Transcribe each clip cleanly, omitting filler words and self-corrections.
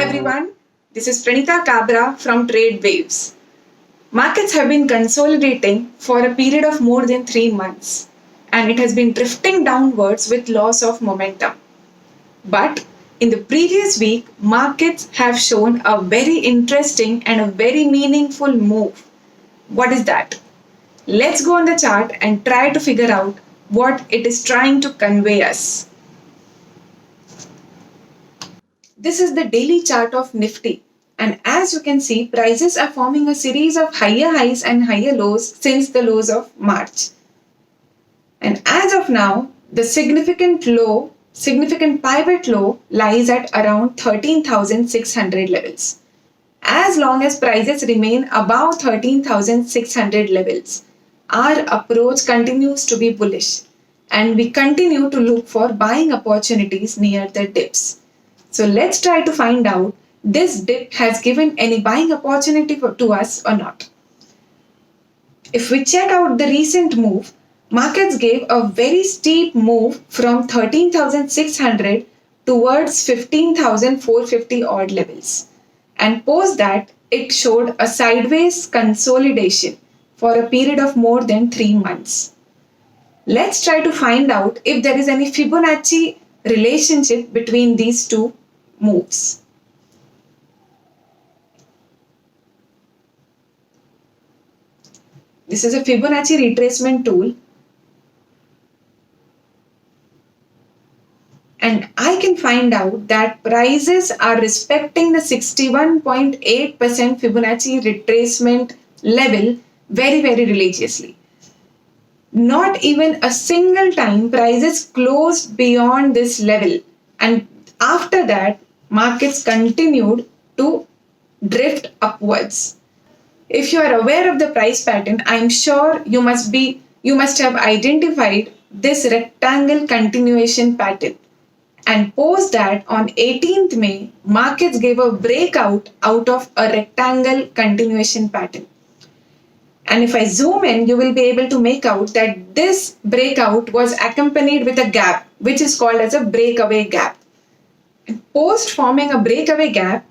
everyone, this is Pranita Kabra from Tradewaves. Markets have been consolidating for a period of more than 3 months and it has been drifting downwards with loss of momentum. But in the previous week, markets have shown a very interesting and a very meaningful move. What is that? Let's go on the chart and try to figure out what it is trying to convey us. This is the daily chart of Nifty, and as you can see, prices are forming a series of higher highs and higher lows since the lows of March. And as of now, the significant pivot low lies at around 13,600 levels. As long as prices remain above 13,600 levels, our approach continues to be bullish and we continue to look for buying opportunities near the dips. So let's try to find out this dip has given any buying opportunity to us or not. If we check out the recent move, markets gave a very steep move from 13,600 towards 15,450 odd levels. And post that, it showed a sideways consolidation for a period of more than 3 months. Let's try to find out if there is any Fibonacci relationship between these two moves. This is a Fibonacci retracement tool, and I can find out that prices are respecting the 61.8% Fibonacci retracement level very religiously. Not even a single time prices closed beyond this level, and after that markets continued to drift upwards. If you are aware of the price pattern, I am sure you must have identified this rectangle continuation pattern. And post that, on 18th May, markets gave a breakout out of a rectangle continuation pattern. And if I zoom in, you will be able to make out that this breakout was accompanied with a gap, which is called as a breakaway gap. And post forming a breakaway gap,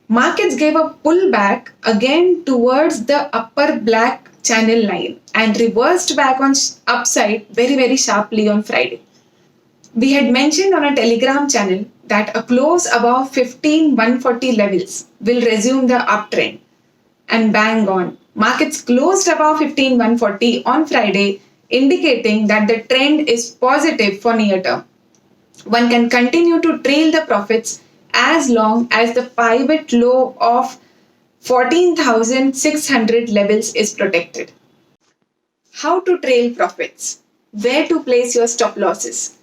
markets gave a pullback again towards the upper black channel line and reversed back on upside very sharply on Friday. We had mentioned on a Telegram channel that a close above 15,140 levels will resume the uptrend. And bang on. Markets closed above 15,140 on Friday, indicating that the trend is positive for near term. One can continue to trail the profits as long as the pivot low of 14,600 levels is protected. How to trail profits? Where to place your stop losses?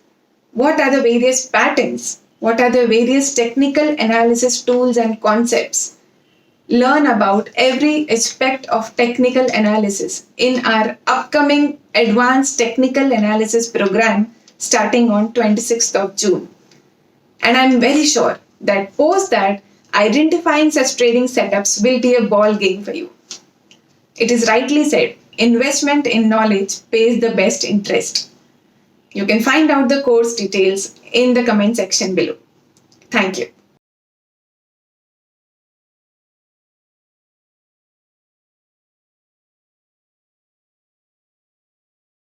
What are the various patterns? What are the various technical analysis tools and concepts? Learn about every aspect of technical analysis in our upcoming Advanced Technical Analysis program starting on 26th of June. And I'm very sure that post that, identifying such trading setups will be a ball game for you. It is rightly said, investment in knowledge pays the best interest. You can find out the course details in the comment section below. Thank you.